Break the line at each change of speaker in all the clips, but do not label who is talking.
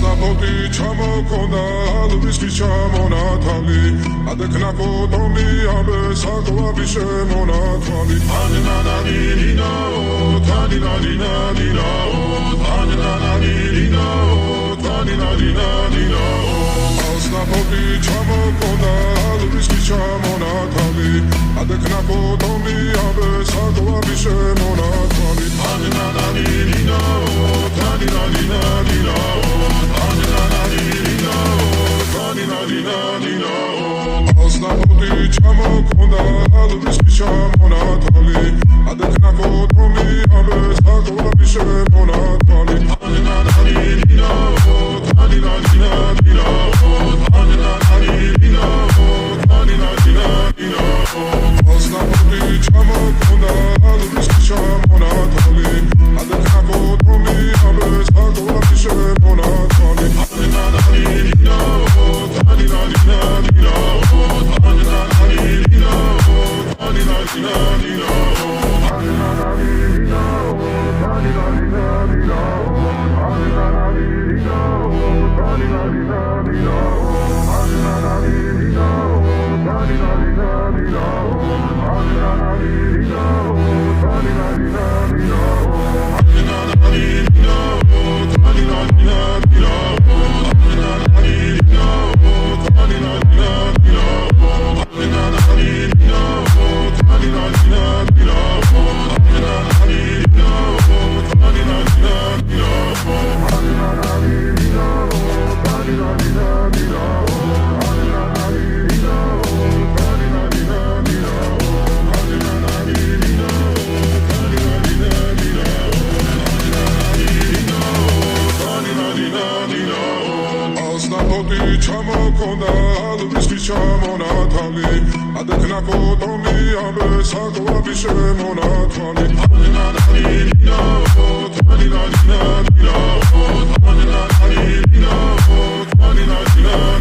Asnapoti chamokonda alviski chamonatali adekna potomi abe sakwa bishe monatali anina nina o tanina nina o anina nina o tanina nina o Asnapoti chamokonda alviski chamonatali adekna potomi abe sakwa bishe monatali anina nina o tanina nina o Asnapoti chamokonda alviski chamonatali adekna potomi abe sakwa bishe monatali anina nina o tanina nina o anina nina o tanina nina o Asnapoti chamokonda alviski chamonatali adekna potomi abe sakwa bishe monatali anina nina o tanina nina o anina nina o tanina nina o Asnapoti chamokonda alviski chamonatali adekna potomi abe sakwa bishe monatali anina nina o tanina nina o anina nina o tanina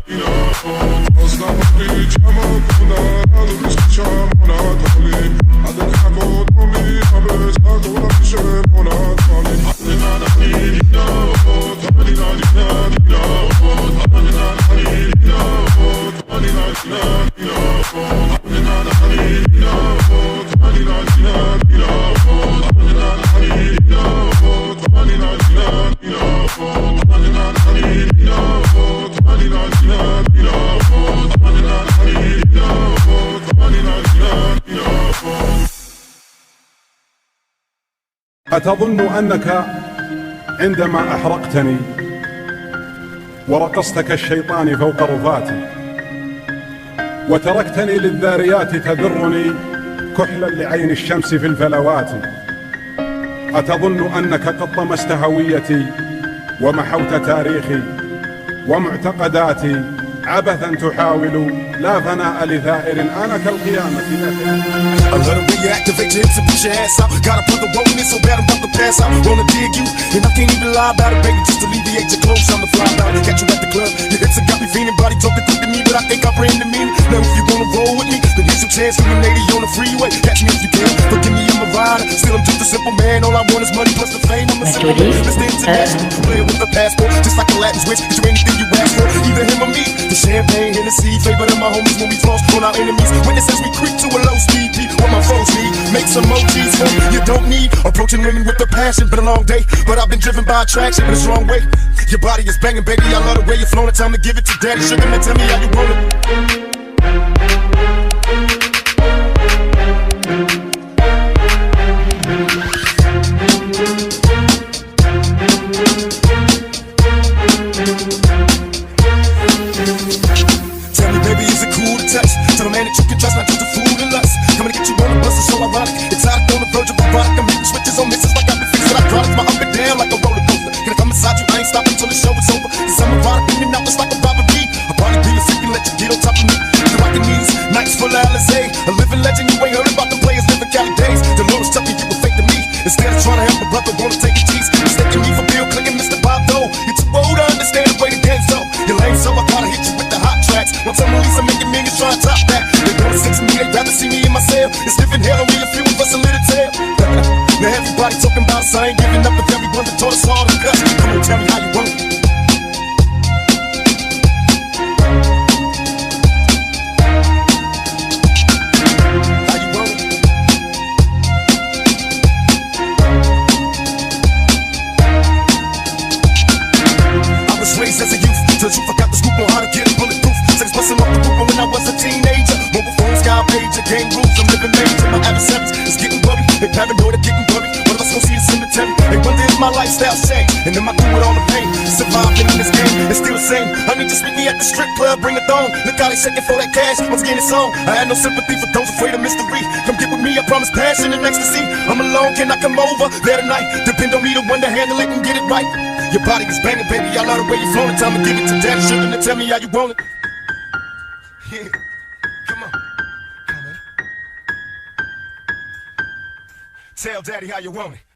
nina o Asnapoti chamokonda alviski chamonatali adekna potomi abe sakwa bishe monatali anina nina o tanina nina o
أتظن أنك عندما أحرقتني ورقصت كالشيطان فوق رفاتي وتركتني للذاريات تذرني كحلا لعين الشمس في الفلوات أتظن أنك قد طمست هويتي ومحوت تاريخي ومعتقداتي عبثا تحاول لا ثناء لثائر أنا كالقيامة
A little reactivate your hips and push your ass out. Gotta put the roll in it so bad I'm about to pass out. Wanna dig you, and I can't even lie about it, baby. Just alleviate your clothes, I'm the fly out. Catch you at the club, your hips have got me feeling. Body talking quick to me, but I think I bring the meaning. Now if you wanna roll with me, then here's your chance. From a lady on the freeway, catch me if you can. Forgive me, I'm a rider. Still I'm just a simple man. All I want is money plus the fame. I'm a simple man. Let's stay international. Player with a passport, just like a Latin switch. Get you anything you ask for, either him or me. The champagne, Hennessy, favorite of my homies when we floss on our enemies. Witnesses we creep to a low speed. What my foes need, make some emojis for you don't need. Approaching women with the passion, been a long day, but I've been driven by attraction in a strong way. Your body is banging, baby, I love the way you're flowing. Time to give it to daddy, sugar man, tell me how you want it. Tell me, baby, is it cool to touch? Tell the man that you can trust, not just a fool and lust. Coming to get you on the bus is so ironic. Exotic on the verge of erotic. I'm hitting switches on misses like I've been fixing. I drive my up and down like a roller coaster. Can I come inside you? I ain't stopping till the show is over. Cause I'm erotic, in and out just like a robbery. A body be a freak and let you get on top of me. You're rocking these nights full of Alizé. A living legend, you ain't heard about the players living Cali days. The Lord's chucking you were fake to me. Instead of trying to help a brother, wanna take a cheese. Mistaking me for Bill Clinton, Mr. Bob Dole. You're too old to understand the way the game's so. You're lame, so I gotta hit you with the hot tracks. One time release, I'm making millions trying to top that. They wanna sex me, they'd rather see me in my cell. It's living hell, only a few of us a little tale. Now everybody talking about us, I ain't giving up with everyone that taught us all to cuss. Come on, tell me how you want it. my lifestyle change? And am I through with all the pain? Surviving in this game, it's still the same. Honey, just meet me at the strip club, bring the thong. Look how they shaking for that cash, once again it's on. I had no sympathy for those afraid of mystery. Come get with me, I promise passion and ecstasy. I'm alone, can I come over there tonight? Depend on me, the one to handle it and get it right. Your body is banging, baby, I love the way you flow. Time to give it to daddy, sugar, and tell me how you want it. Yeah, come on, come on. Tell daddy how you want it.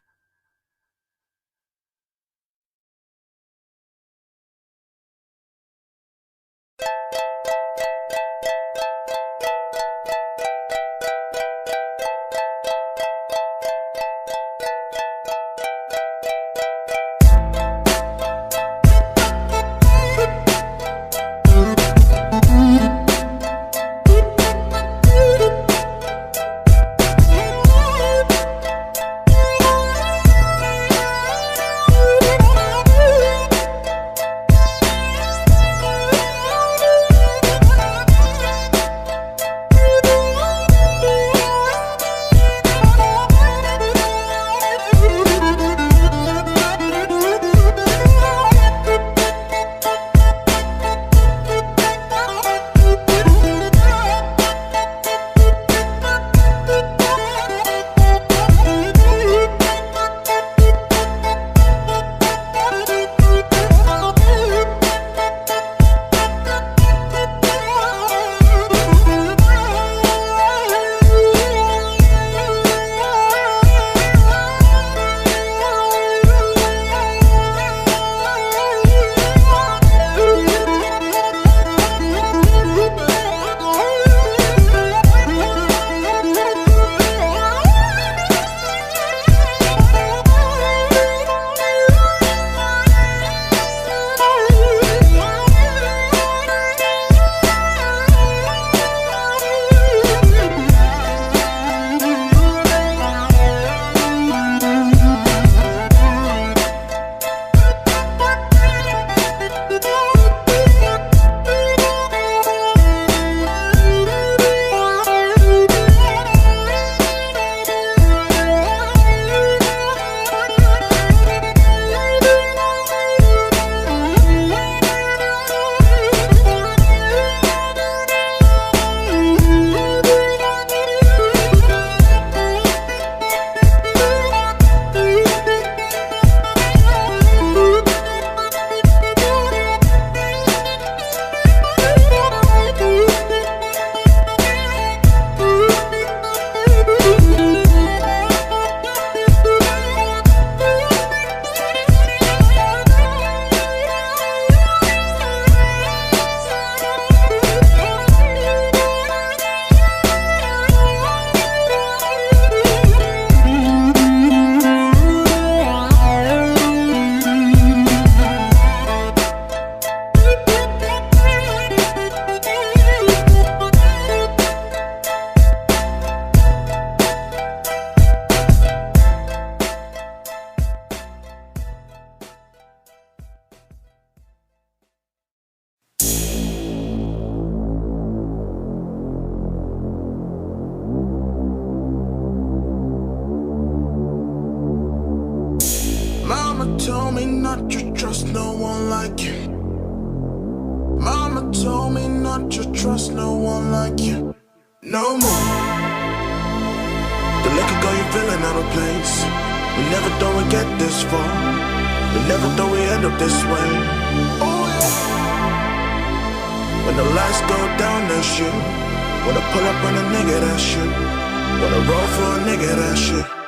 told me not to trust no one like you. Mama told me not to trust no one like you. No more. The liquor got you feeling out of place. We never thought we'd get this far. We never thought we'd end up this way. Oh yeah. When the lights go down, they shoot. Wanna pull up on a nigga that shit. Wanna roll for a nigga that shit.